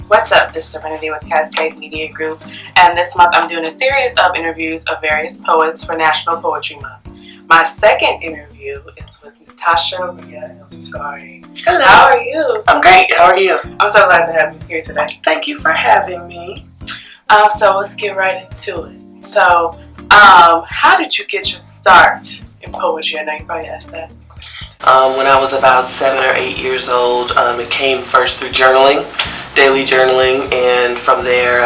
What's up? This is Serenity with Cascade Media Group, and this month I'm doing a series of interviews of various poets for National Poetry Month. My second interview is with Natasha Ria El-Scari. Hello. How are you? I'm great. How are you? I'm so glad to have you here today. Thank you for having me. So let's get right into it. So, how did you get your start in poetry? I know you probably asked that. When I was about 7 or 8 years old, it came first through journaling, daily journaling, and from there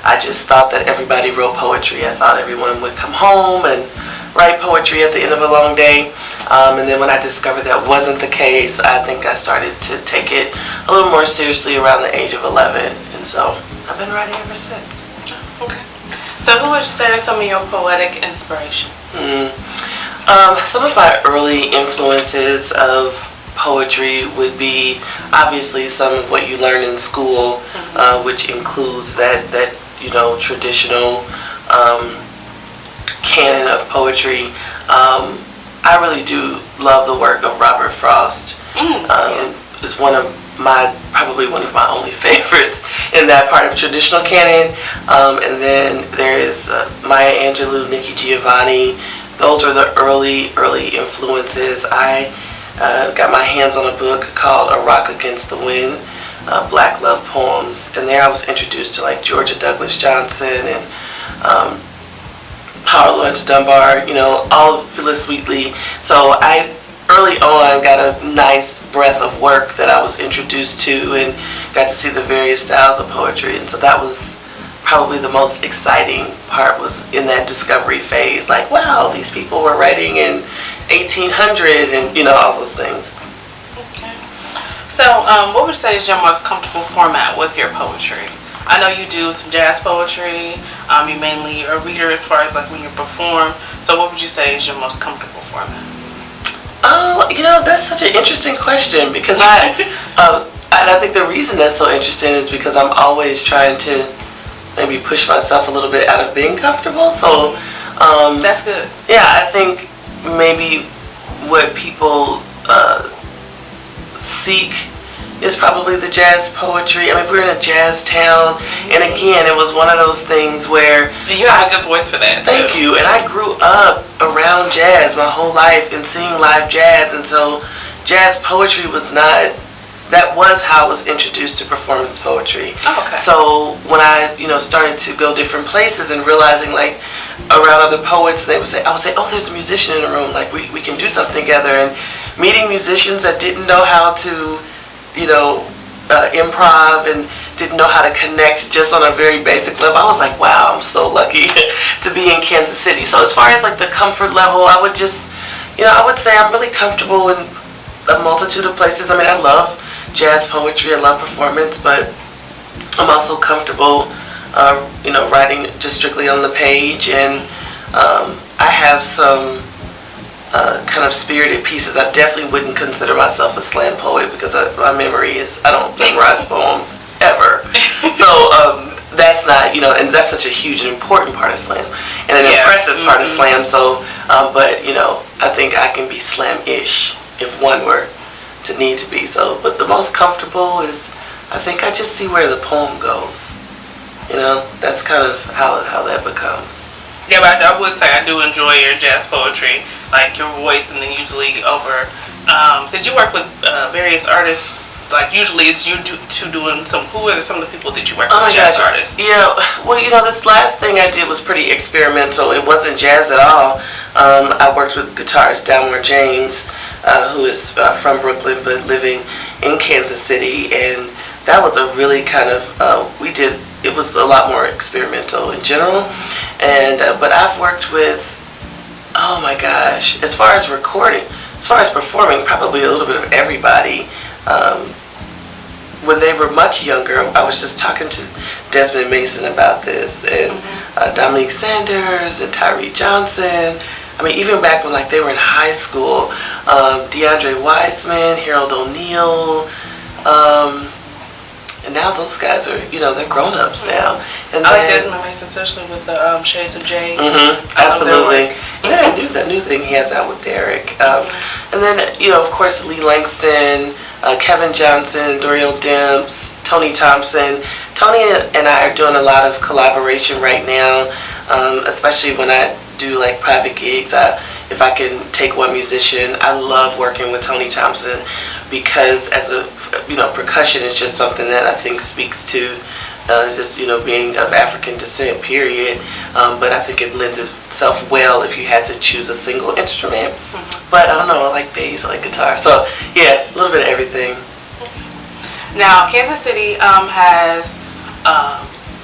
I just thought that everybody wrote poetry. I thought everyone would come home and write poetry at the end of a long day. And then when I discovered that wasn't the case, I think I started to take it a little more seriously around the age of 11. And so I've been writing ever since. Okay. So who would you say are some of your poetic inspirations? Some of my early influences of poetry would be obviously some of what you learn in school, which includes that traditional canon of poetry. I really do love the work of Robert Frost. It's probably one of my only favorites in that part of traditional canon. And then there is Maya Angelou, Nikki Giovanni. Those were the early influences. I got my hands on a book called A Rock Against the Wind, Black Love Poems, and there I was introduced to like Georgia Douglas Johnson and Howard Lawrence Dunbar, all of Phyllis Wheatley. So I early on got a nice breadth of work that I was introduced to and got to see the various styles of poetry, and so that was probably the most exciting part, was in that discovery phase. Like, wow, these people were writing in 1800 and all those things. Okay. So what would you say is your most comfortable format with your poetry? I know you do some jazz poetry. You mainly are a reader as far as like when you perform. So what would you say is your most comfortable format? Oh, that's such an interesting question, because and I think the reason that's so interesting is because I'm always trying to maybe push myself a little bit out of being comfortable. So that's good. Yeah, I think maybe what people seek is probably the jazz poetry. I mean, we're in a jazz town, and again, it was one of those things where... And you have a good voice for that, Thank you. And I grew up around jazz my whole life and seeing live jazz, and so jazz poetry was not... That was how I was introduced to performance poetry. Oh, okay. So when I, started to go different places and realizing, like, around other poets, I would say, oh, there's a musician in the room, like, we can do something together. And meeting musicians that didn't know how to, improv and didn't know how to connect just on a very basic level, I was like, wow, I'm so lucky to be in Kansas City. So as far as, like, the comfort level, I would just, I would say I'm really comfortable in a multitude of places. I mean, I love jazz poetry, I love performance, but I'm also comfortable, writing just strictly on the page, and I have some kind of spirited pieces. I definitely wouldn't consider myself a slam poet because my memory is, I don't memorize poems ever. So that's not, and that's such a huge and important part of slam, and an impressive part of slam. So, but I think I can be slam-ish if one were to need to be. So, but the most comfortable is, I think I just see where the poem goes. That's kind of how that becomes. Yeah, but I would say I do enjoy your jazz poetry, like your voice, and then usually over, because you work with various artists. Like usually it's you two doing some. Who are some of the people that you work with? Jazz artists. Yeah, well, this last thing I did was pretty experimental. It wasn't jazz at all. I worked with guitarist Dalmore James, who is from Brooklyn but living in Kansas City, and that was a really kind of it was a lot more experimental in general. And but I've worked with, oh my gosh, as far as recording, as far as performing, probably a little bit of everybody. When they were much younger, I was just talking to Desmond Mason about this, and Dominique Sanders and Tyree Johnson. I mean, even back when like they were in high school, DeAndre Wiseman, Harold O'Neal, and now those guys are, they're grown-ups now. And I like Desmond Mason, especially with the Shades of Jay. Absolutely. And then that new thing he has out with Derek. And then, of course, Lee Langston, Kevin Johnson, Doriel Demps, Tony Thompson. Tony and I are doing a lot of collaboration right now, especially when I do like private gigs. If I can take one musician, I love working with Tony Thompson because as a percussion is just something that I think speaks to just being of African descent, period. But I think it lends itself well if you had to choose a single instrument. But I don't know, I like bass, I like guitar. So yeah, a little bit of everything. Now, Kansas City has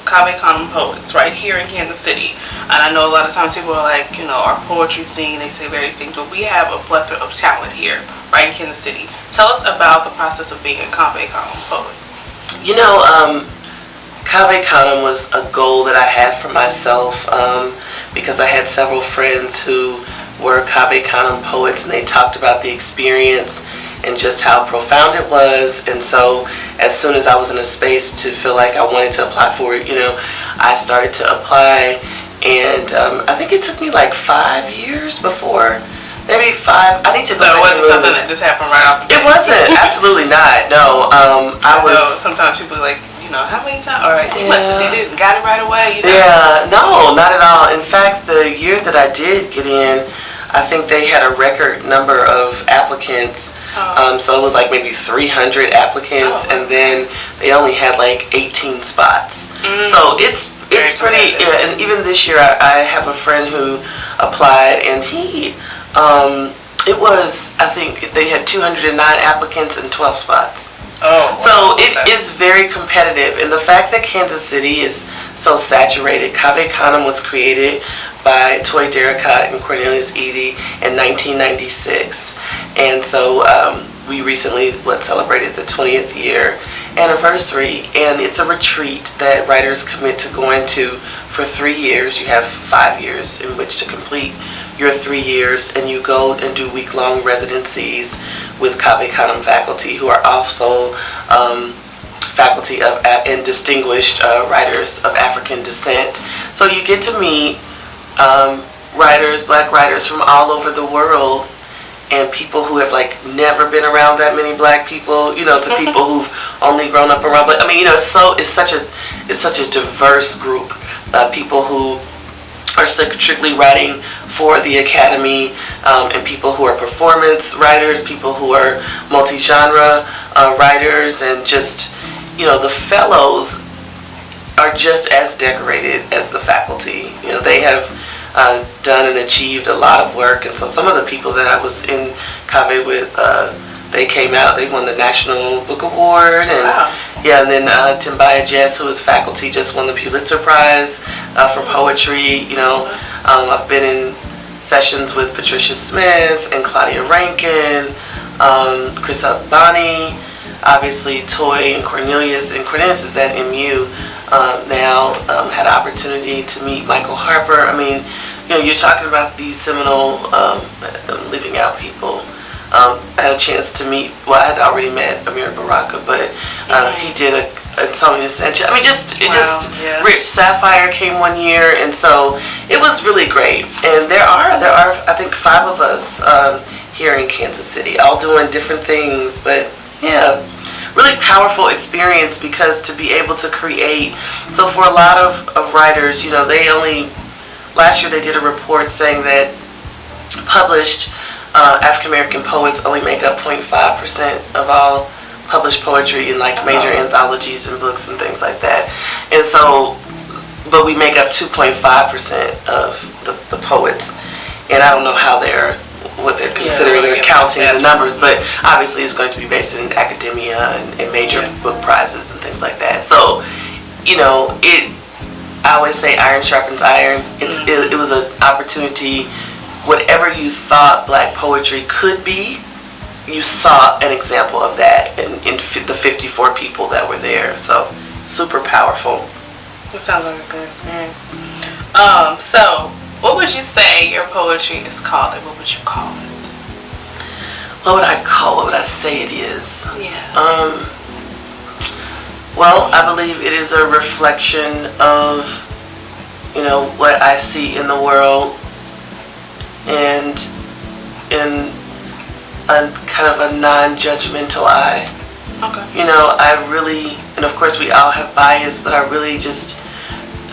Cave Canem poets right here in Kansas City. And I know a lot of times people are like, our poetry scene, they say various things, but we have a plethora of talent here right in Kansas City. Tell us about the process of being a Cave Canem poet. Cave Canem was a goal that I had for myself because I had several friends who were Cave Canem poets, and they talked about the experience and just how profound it was. And so as soon as I was in a space to feel like I wanted to apply for it, I started to apply. And I think it took me like 5 years before, maybe 5. I need to go back. So it wasn't something that just happened right off the bat? It wasn't. Absolutely not. No. I was. Sometimes people are like, how many times? All right, you must have did it and got it right away. Yeah. No, not at all. In fact, the year that I did get in, I think they had a record number of applicants. So it was like maybe 300 applicants, and then they only had like 18 spots. So it's pretty. Yeah, and even this year, I have a friend who applied, and he, it was, I think they had 209 applicants and 12 spots. So it is very competitive, and the fact that Kansas City is so saturated. Cave Canem was created by Toy Derricott and Cornelius Eady in 1996, and so we recently celebrated the 20th year anniversary, and it's a retreat that writers commit to going to for 3 years. You have 5 years in which to complete your 3 years, and you go and do week-long residencies with Cave Canem faculty who are also faculty of and distinguished writers of African descent. So you get to meet black writers from all over the world, and people who have like never been around that many black people, to people who've only grown up around. But I mean, it's such a diverse group. People who are strictly writing for the academy, and people who are performance writers, people who are multi-genre writers, and just the fellows are just as decorated as the faculty. They have done and achieved a lot of work, and so some of the people that I was in Cave with, they came out, they won the National Book Award, and and then Timbaya Jess, who is faculty, just won the Pulitzer Prize for poetry. I've been in sessions with Patricia Smith and Claudia Rankin, Chris Albani, obviously Toy and Cornelius is at MU now. Had an opportunity to meet Michael Harper. I mean, you're talking about these seminal living out people. I had a chance to meet, I had already met Amir Baraka, but he did a song in Ascension. I mean, Rich Sapphire came one year, and so it was really great. And there are I think 5 of us here in Kansas City, all doing different things, but yeah, really powerful experience, because to be able to create, so for a lot of writers, last year they did a report saying that published African American poets only make up 0.5% of all published poetry in like major anthologies and books and things like that. And so, but we make up 2.5% of the poets. And I don't know what they're considering or counting the numbers, but obviously it's going to be based in academia and major book prizes and things like that. So, I always say iron sharpens iron. It was an opportunity. Whatever you thought black poetry could be, you saw an example of that in the 54 people that were there. So, super powerful. That sounds like a good experience. So, what would you say your poetry is called, and what would you call it? What would I call it? What would I say it is? Yeah. Well, I believe it is a reflection of, what I see in the world, and in a kind of a non-judgmental eye. Okay. You know, I really, and of course we all have bias, but I really just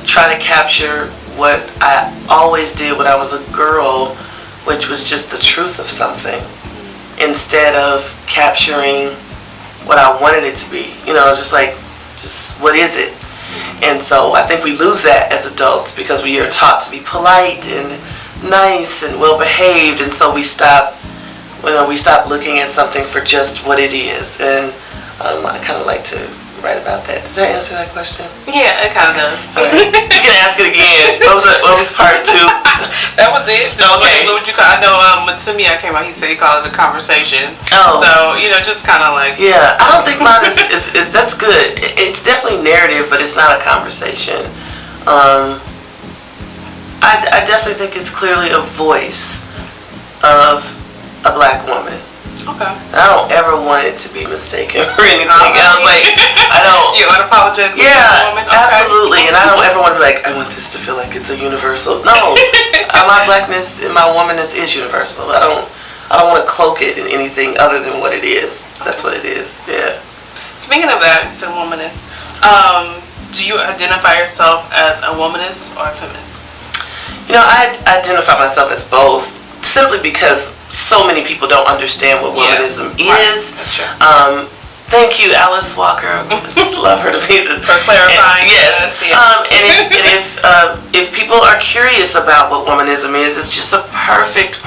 try to capture what I always did when I was a girl, which was just the truth of something, instead of capturing what I wanted it to be. You know, just what is it? And so I think we lose that as adults because we are taught to be polite and nice and well behaved, and so we stop looking at something for just what it is. And I kind of like to write about that. Does that answer that question? Yeah, it kind of does. Okay. You can ask it again. What was part 2? That was it. Okay. What would you call? I know when Timmy came out, he said he called it a conversation. Oh. So just kind of like. Yeah, I don't think mine is that's good. It's definitely narrative, but it's not a conversation. I definitely think it's clearly a voice of a black woman. Okay. I don't ever want it to be mistaken or anything. I was like, I don't. You unapologetically Yeah, woman? Okay. Absolutely. And I don't ever want to be like, I want this to feel like it's a universal. No, my blackness and my womanness is universal. I don't want to cloak it in anything other than what it is. That's what it is. Yeah. Speaking of that, you said womanness. Do you identify yourself as a womanist or a feminist? You know, I identify myself as both, simply because so many people don't understand what womanism is. That's true. Thank you, Alice Walker. I just love her to pieces. For clarifying. Yes. And if people are curious about what womanism is, it's just a perfect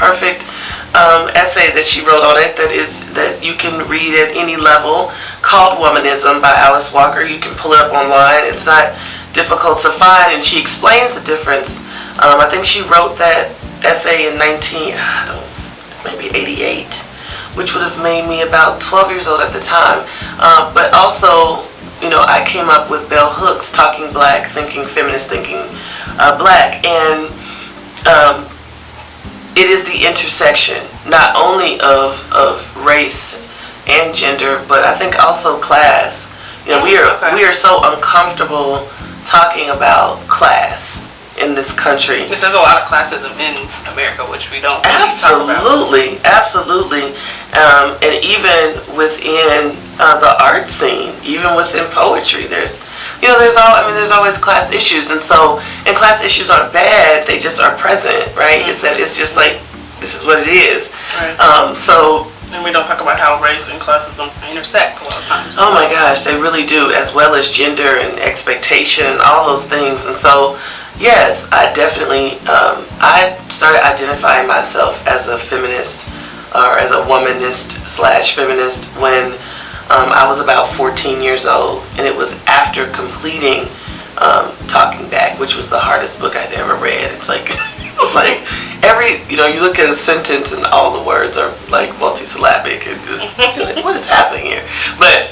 essay that she wrote on it that you can read at any level, called Womanism by Alice Walker. You can pull it up online. It's not difficult to find, and she explains the difference. I think she wrote that essay in maybe 88, which would have made me about 12 years old at the time. But also, I came up with Bell Hooks, Talking Black, Thinking Feminist, Thinking Black, and it is the intersection not only of race and gender, but I think also class. We are so uncomfortable talking about class in this country. There's a lot of classism in America, which we don't really talk about. Absolutely. And even within the art scene, even within poetry, there's always class issues, and class issues aren't bad, they just are present, right? Mm-hmm. It's just like, this is what it is. Right. And we don't talk about how race and classism intersect a lot of times. Oh my gosh, they really do, as well as gender and expectation and all those things. And so, yes, I definitely, I started identifying myself as a feminist, or as a womanist/feminist when I was about 14 years old. And it was after completing Talking Back, which was the hardest book I'd ever read. It's like, you look at a sentence and all the words are like multisyllabic and just, what is happening here? But,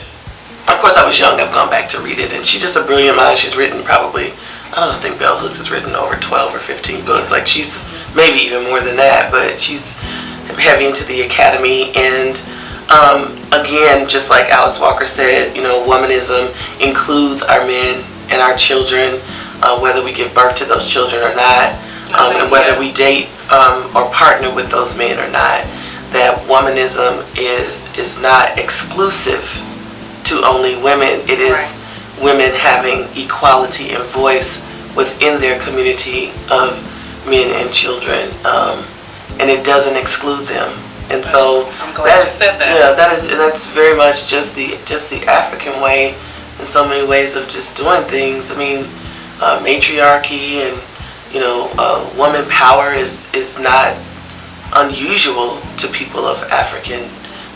of course, I was young. I've gone back to read it. And she's just a brilliant mind. She's written probably, I think Bell Hooks has written over 12 or 15 books. Like, she's maybe even more than that, but she's heavy into the academy. And again, just like Alice Walker said, womanism includes our men and our children, whether we give birth to those children or not, and whether we date or partner with those men or not. That womanism is not exclusive to only women. It is women having equality and voice within their community of men and children, and it doesn't exclude them. And so I'm glad you said that. Yeah, that's very much just the African way, in so many ways of just doing things. I mean, matriarchy and woman power is not unusual to people of African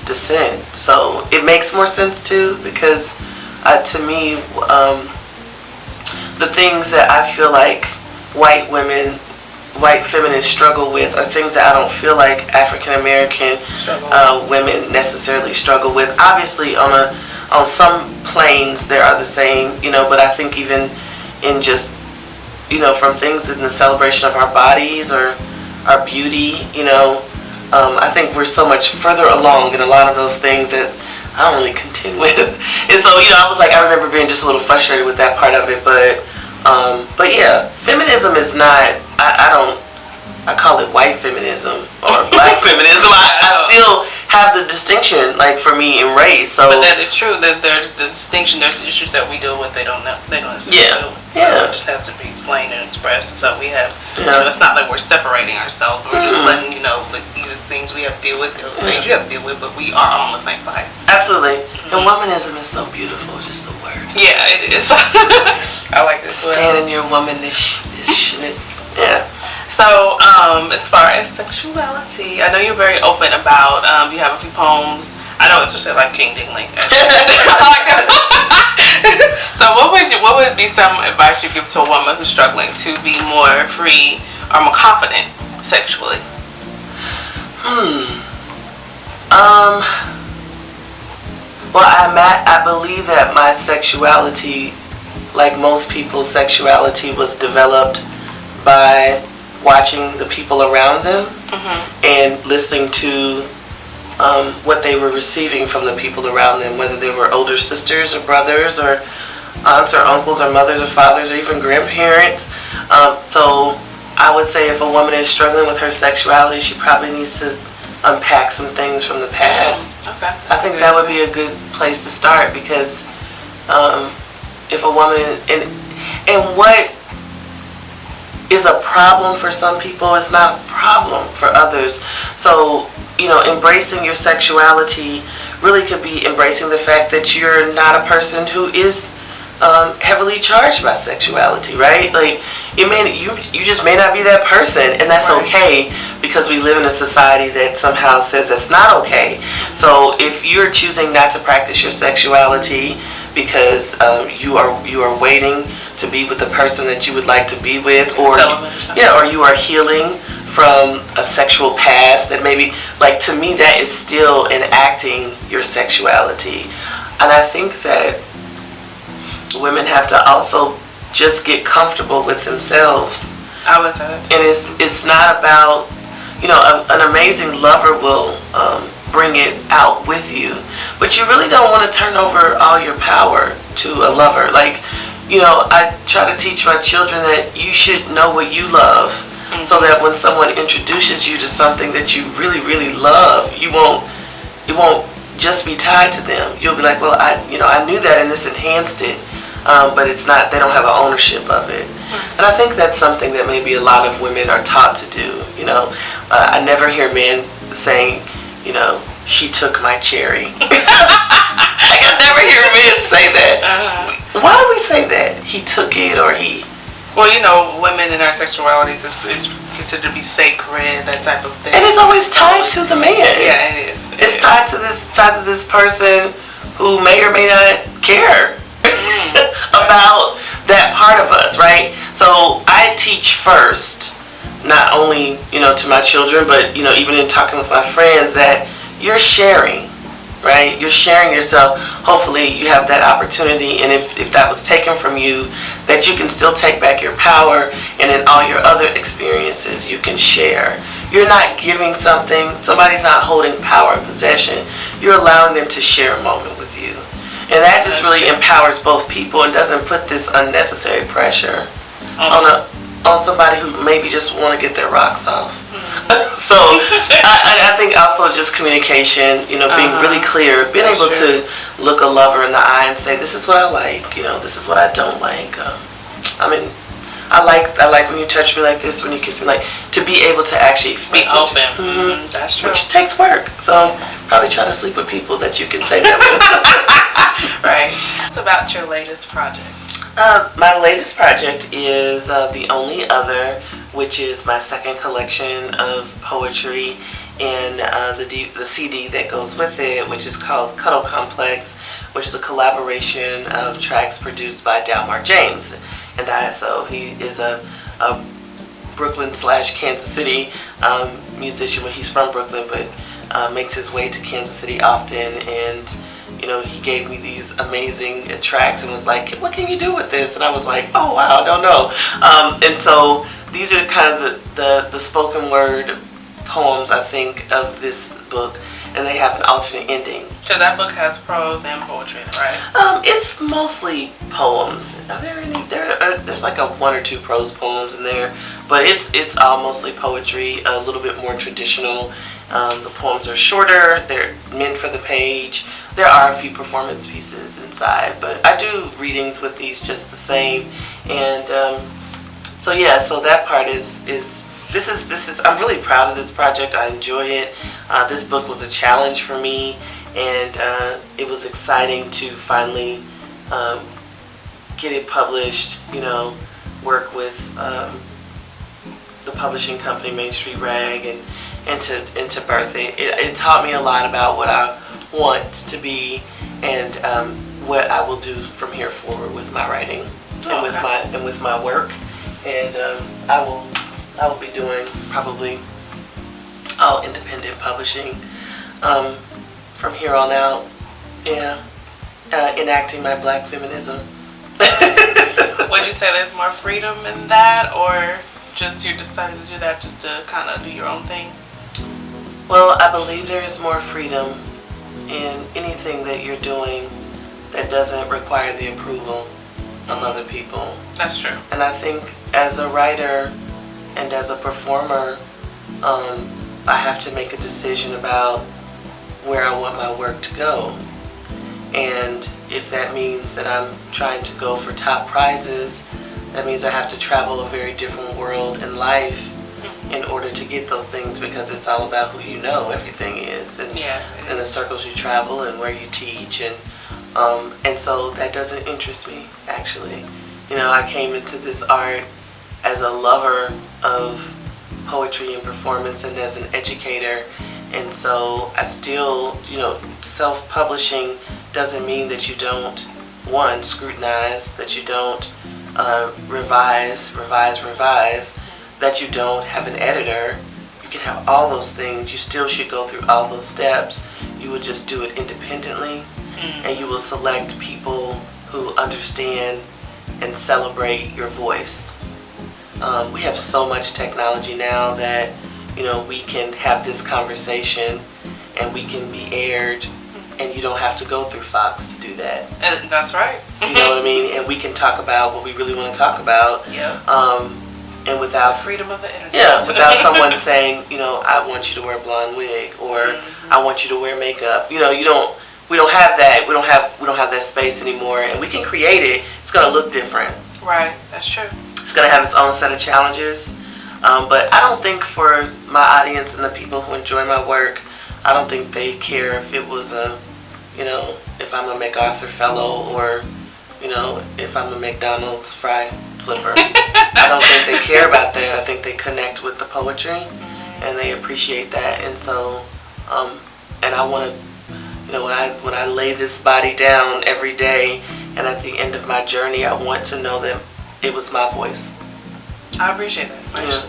descent. So it makes more sense too, because to me, the things that I feel like white feminists struggle with are things that I don't feel like African American women necessarily struggle with. Obviously, on some planes they are the same, but I think even in just from things in the celebration of our bodies or our beauty, I think we're so much further along in a lot of those things that I don't really contend with. And so, I remember being just a little frustrated with that part of it, but yeah, feminism is not, I call it white feminism or black feminism. I still have the distinction, like for me in race. So, but that is true that there's the distinction. There's issues that we deal with. They don't know. They don't necessarily deal with. So it just has to be explained and expressed. So we have. You know, it's not like we're separating ourselves. We're just letting you know, like, these are things we have to deal with. Those are things you have to deal with. But we are on the same fight. Absolutely. And womanism is so beautiful. Just the word. Yeah, it is. I like this. Stand in your womanishness. Yeah. So, as far as sexuality, I know you're very open about, you have a few poems. I know, especially like King Dingling. So what would be some advice you give to a woman who's struggling to be more free or more confident sexually? Well, I believe that my sexuality, like most people's sexuality, was developed by watching the people around them and listening to what they were receiving from the people around them, whether they were older sisters or brothers or aunts or uncles or mothers or fathers or even grandparents. So I would say if a woman is struggling with her sexuality, she probably needs to unpack some things from the past. Okay. I think that would be a good place to start, because if a woman, and what is a problem for some people is not a problem for others. So, you know, embracing your sexuality really could be embracing the fact that you're not a person who is heavily charged by sexuality, right? Like, you just may not be that person, and that's okay, because we live in a society that somehow says that's not okay. So if you're choosing not to practice your sexuality because you are waiting to be with the person that you would like to be with, or or you are healing from a sexual past that maybe, like, to me, that is still enacting your sexuality. And I think that women have to also just get comfortable with themselves. I would say that too. And it's not about, you know, an amazing lover will bring it out with you, but you really don't want to turn over all your power to a lover. Like, you know, I try to teach my children that you should know what you love, so that when someone introduces you to something that you really, really love, you won't just be tied to them. You'll be like, well, I knew that and this enhanced it, but it's not, they don't have an ownership of it. And I think that's something that maybe a lot of women are taught to do. You know, I never hear men saying, you know, she took my cherry. Like, I never hear men say that. Why do we say that? He took it, or he... Well, you know, women in our sexualities, it's considered to be sacred, that type of thing. And it's always tied to the man. Yeah, it is. It's tied to this person who may or may not care about that part of us, right? So I teach first, not only, you know, to my children, but, you know, even in talking with my friends, that you're sharing, right? You're sharing yourself. Hopefully you have that opportunity, and if that was taken from you, that you can still take back your power, and in all your other experiences you can share. You're not giving something, somebody's not holding power and possession. You're allowing them to share a moment with you. And that just really empowers both people and doesn't put this unnecessary pressure on somebody who maybe just want to get their rocks off. So I think also just communication, you know, being really clear, being able to look a lover in the eye and say, this is what I like, you know, this is what I don't like. I mean, I like when you touch me like this, when you kiss me, like, to be able to actually express. Be open. That's true. Which takes work. So probably try to sleep with people that you can say that with. Right. It's about your latest project. My latest project is The Only Other, which is my second collection of poetry, and the CD that goes with it, which is called Cuddle Complex, which is a collaboration of tracks produced by Dalmar James. And so he is a Brooklyn/Kansas City musician. Well, he's from Brooklyn, but makes his way to Kansas City often. And you know, he gave me these amazing tracks and was like, what can you do with this? And I was like, oh wow, I don't know. And so these are kind of the spoken word poems, I think, of this book, and they have an alternate ending. Because that book has prose and poetry, right? It's mostly poems. Are there any? There's like one or two prose poems in there, but it's all mostly poetry, a little bit more traditional. The poems are shorter. They're meant for the page. There are a few performance pieces inside, but I do readings with these just the same. And so that part is I'm really proud of this project. I enjoy it. This book was a challenge for me, and it was exciting to finally get it published. Work with the publishing company, Main Street Rag, and to birth it. It taught me a lot about what I want to be and what I will do from here forward with my writing and with my work. And I will be doing probably all independent publishing from here on out. Yeah, enacting my Black feminism. Would you say there's more freedom in that, or just you decided to do that just to kind of do your own thing? Well, I believe there is more freedom in anything that you're doing that doesn't require the approval of other people. That's true. And I think as a writer and as a performer, I have to make a decision about where I want my work to go. And if that means that I'm trying to go for top prizes, that means I have to travel a very different world in life in order to get those things, because it's all about who you know everything is, and the circles you travel and where you teach, and so that doesn't interest me, actually. I came into this art as a lover of poetry and performance and as an educator, and so I still, self-publishing doesn't mean that you don't, one, scrutinize, that you don't revise, that you don't have an editor. You can have all those things. You still should go through all those steps. You would just do it independently, and you will select people who understand and celebrate your voice. We have so much technology now that, we can have this conversation and we can be aired, and you don't have to go through Fox to do that. And that's right. You know what I mean? And we can talk about what we really want to talk about. Yeah. And without freedom of the internet. Yeah, without someone saying, I want you to wear a blonde wig, or I want you to wear makeup. We don't have that. We don't have that space anymore, and we can create it. It's gonna look different. Right. That's true. It's gonna have its own set of challenges. But I don't think for my audience and the people who enjoy my work, I don't think they care if it was if I'm a MacArthur Fellow, or, if I'm a McDonald's fry flipper. I don't think they care about that. I think they connect with the poetry, and they appreciate that. And so, and I want to, when I lay this body down every day, and at the end of my journey, I want to know that it was my voice. I appreciate that. Yeah.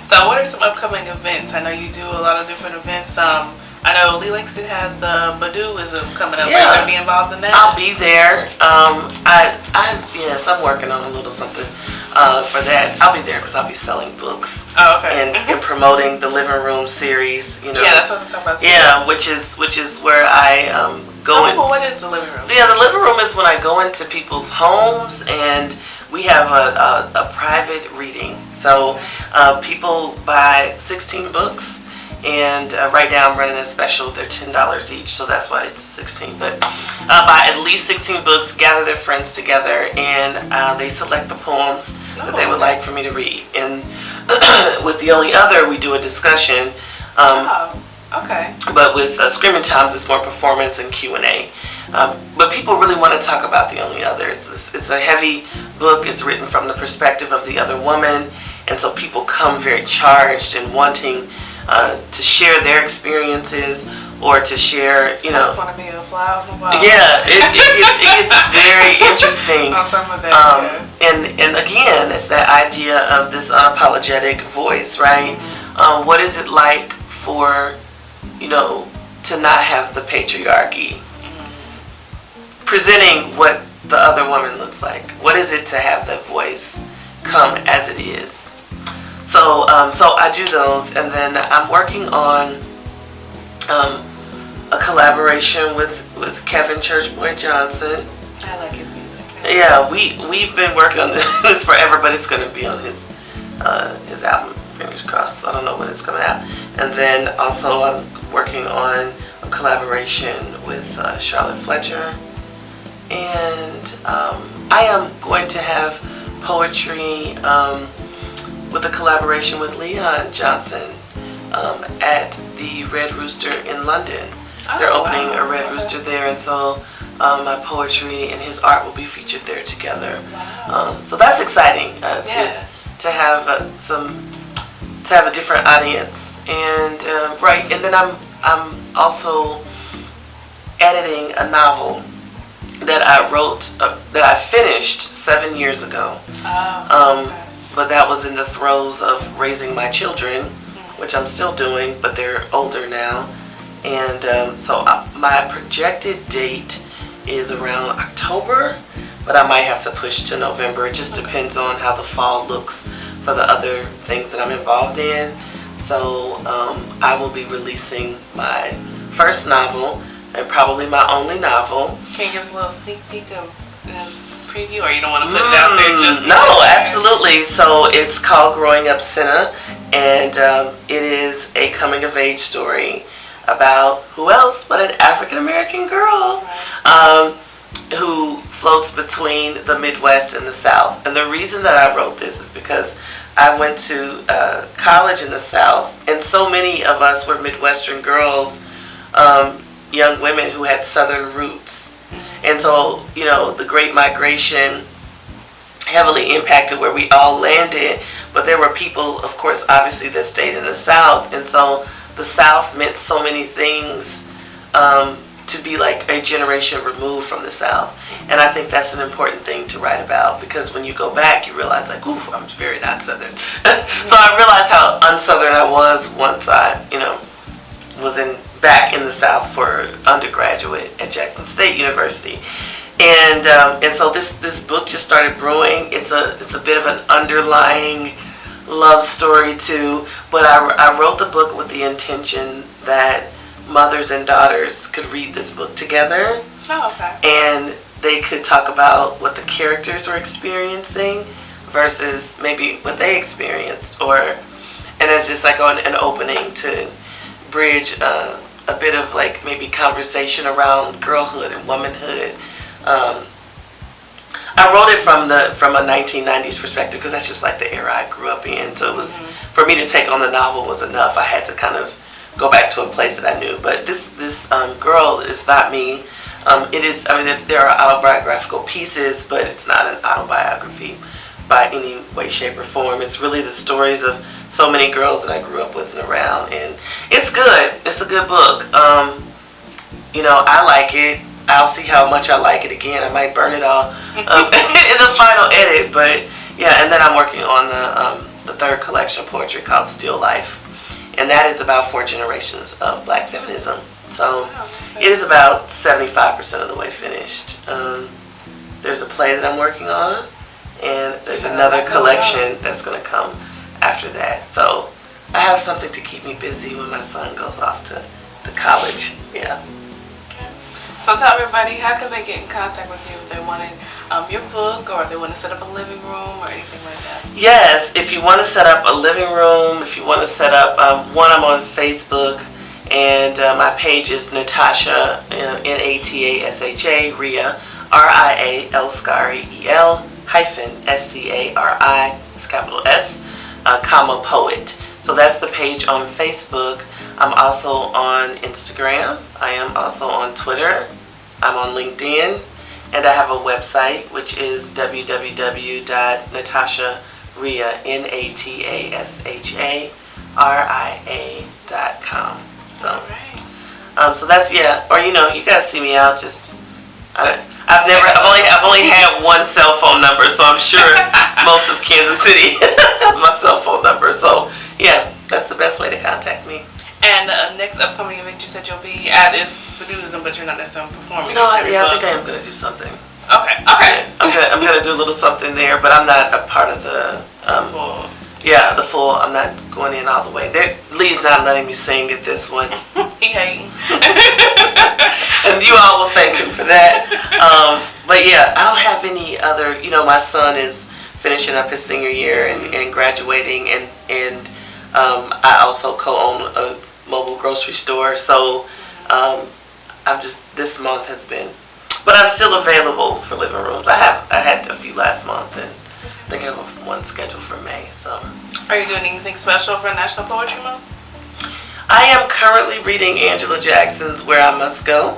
So what are some upcoming events? I know you do a lot of different events. I know Lee Langston has the Badooism coming up. Yeah. Are you going to be involved in that? I'll be there. Yes, I'm working on a little something for that. I'll be there because I'll be selling books. Oh, okay. And promoting the Living Room series. Yeah, that's what I was talking about. Yeah, which is where I go. Tell people, what is the Living Room? Yeah, the Living Room is when I go into people's homes and we have a private reading. So people buy 16 books. And right now I'm running a special. They're $10 each, so that's why it's 16. But buy at least 16 books, gather their friends together, and they select the poems that they would like for me to read. And with The Only Other, we do a discussion. Okay. But with Screaming Times, it's more performance and Q&A. But people really want to talk about The Only Other. It's a heavy book. It's written from the perspective of the other woman, and so people come very charged and wanting to share their experiences, or to share, I just want to be a fly on the wall. Yeah, it gets very interesting. On some of that, and again, it's that idea of this unapologetic voice, right? Mm-hmm. What is it like for, to not have the patriarchy presenting what the other woman looks like? What is it to have that voice come as it is? So I do those, and then I'm working on a collaboration with Kevin Churchboy Johnson. I like his music. Yeah, we've been working on this forever, but it's going to be on his album fingers crossed. I don't know when it's coming out. And then also I'm working on a collaboration with Charlotte Fletcher. And I am going to have poetry with a collaboration with Leon Johnson at the Red Rooster in London. They're opening a Red Rooster there, and so my poetry and his art will be featured there together. So that's exciting to have to have a different audience, and and then I'm also editing a novel that I wrote that I finished 7 years ago. But that was in the throes of raising my children, which I'm still doing, but they're older now. And so my projected date is around October, but I might have to push to November. It just depends on how the fall looks for the other things that I'm involved in. So I will be releasing my first novel, and probably my only novel. Can you give us a little sneak peek of preview, or you don't want to put it out there just yet? No, absolutely. So it's called Growing Up Senna, and it is a coming of age story about who else but an African American girl who floats between the Midwest and the South. And the reason that I wrote this is because I went to college in the South, and so many of us were Midwestern girls, young women who had Southern roots. And so, you know, the Great Migration heavily impacted where we all landed, but there were people, of course, obviously, that stayed in the South. And so the South meant so many things to be like a generation removed from the South. And I think that's an important thing to write about, because when you go back, you realize, like, ooh, I'm very not Southern. So I realized how un-Southern I was once I, you know, was back in the South for undergraduate at Jackson State University. And so this book just started brewing. It's a bit of an underlying love story too, but I wrote the book with the intention that mothers and daughters could read this book together. Oh, okay. And they could talk about what the characters were experiencing versus maybe what they experienced, and it's just like an opening to bridge a bit of like maybe conversation around girlhood and womanhood. I wrote it from a 1990s perspective because that's just like the era I grew up in. So it was for me to take on the novel was enough. I had to kind of go back to a place that I knew. But this girl is not me. It is. I mean, if there are autobiographical pieces, but it's not an autobiography by any way, shape, or form. It's really the stories of so many girls that I grew up with and around, and it's good. It's a good book. You know, I like it. I'll see how much I like it again. I might burn it all in the final edit, but yeah. And then I'm working on the third collection of poetry called Still Life, and that is about 4 generations of Black feminism. So it is about 75% of the way finished. There's a play that I'm working on, and there's another collection that's going to come after that. So I have something to keep me busy when my son goes off to college. Yeah. Okay. So tell everybody, how can they get in contact with you if they wanted your book, or if they want to set up a living room or anything like that? Yes, if you want to set up a living room, if you want to set up I'm on Facebook, and my page is Natasha, Natasha Ria Ria El-Scari, EL-SCARI, it's capital S, comma poet. So that's the page on Facebook. I'm also on Instagram. I am also on Twitter. I'm on LinkedIn. And I have a website, which is www.natasharia.com. So, so that's, yeah. Or, you know, you guys see me out. Just I've only had one cell phone number, so I'm sure most of Kansas City has my cell phone number. So yeah, that's the best way to contact me. And the next upcoming event you said you'll be at is Buddhism, but you're not necessarily performing. No, I think I am going to do something. Okay. I'm gonna do a little something there, but I'm not a part of the the full. I'm not going in all the way. Lee's not letting me sing at this one. He hating. And you all will thank him for that. But yeah, I don't have any other. You know, my son is finishing up his senior year and graduating, and I also co-own a mobile grocery store, so this month has been, but I'm still available for living rooms. I had a few last month, and I think I have one scheduled for May. So, are you doing anything special for National Poetry Month? I am currently reading Angela Jackson's "Where I Must Go,"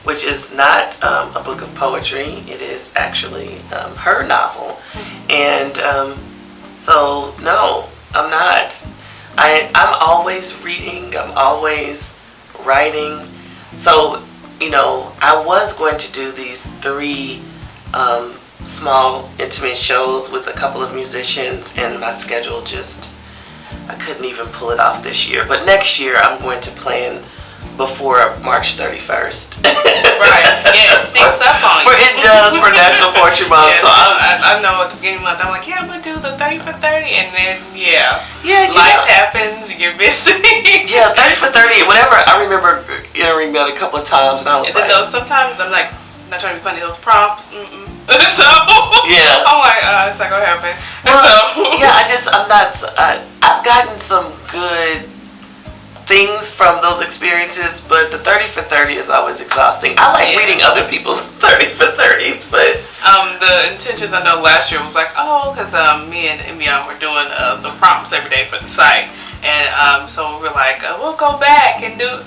which is not a book of poetry. It is actually her novel, and so no, I'm not. I'm always reading. I'm always writing. So, I was going to do these 3 small, intimate shows with a couple of musicians, and my schedule I couldn't even pull it off this year. But next year, I'm going to plan before March 31st. Right. Yeah, it stinks up on you. It does for National Poetry Month. Yeah, so I know at the beginning of the month, I'm like, yeah, I'm going to do the 30 for 30. And then, life happens, you're busy. Yeah, 30 for 30. Whatever. I remember entering that a couple of times, and I was like... sometimes I'm like, not trying to be funny, those prompts, so, yeah. I'm like, it's not going to happen. Well, yeah, I'm not... I've gotten some good things from those experiences, but the 30 for 30 is always exhausting. I like reading other people's 30 for 30s, but... the intentions, I know last year was like, because me and Emion were doing the prompts every day for the site, and so we were like, we'll go back and do...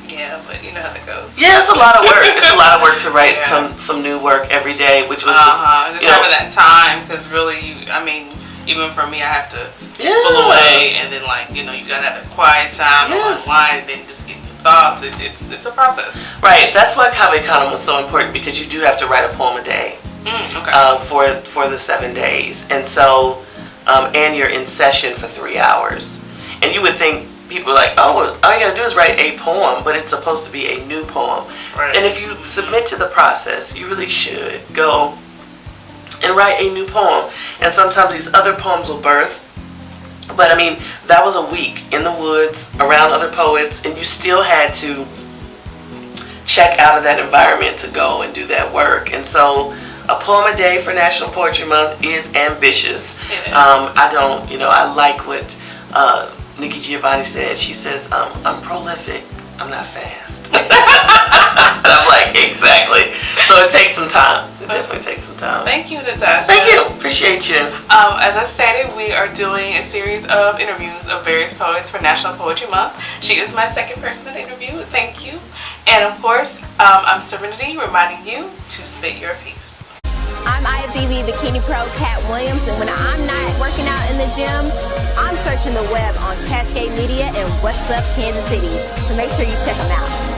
Yeah, but you know how that goes. Yeah, it's a lot of work. It's a lot of work to write some new work every day, which was just having that time, because really, even for me, I have to pull away, and then you gotta have a quiet time, online, and then just get your thoughts. It's a process. Right. That's why Cave Canem was so important, because you do have to write a poem a day. For the 7 days, and so and you're in session for 3 hours, and you would think people are like, all you gotta do is write a poem, but it's supposed to be a new poem. Right. And if you submit to the process, you really should go and write a new poem. And sometimes these other poems will birth. But that was a week in the woods around other poets, and you still had to check out of that environment to go and do that work. And so a poem a day for National Poetry Month is ambitious. It is. I like what Nikki Giovanni said. She says, I'm prolific, I'm not fast. I'm like, exactly. So it takes some time. It definitely takes some time. Thank you, Natasha. Thank you. Appreciate you. As I stated, we are doing a series of interviews of various poets for National Poetry Month. She is my second person to interview. Thank you. And of course, I'm Serenity, reminding you to spit your piece. I'm IFBB Bikini Pro Cat Williams, and when I'm not working out in the gym, I'm searching the web on Cascade Media and What's Up Kansas City. So make sure you check them out.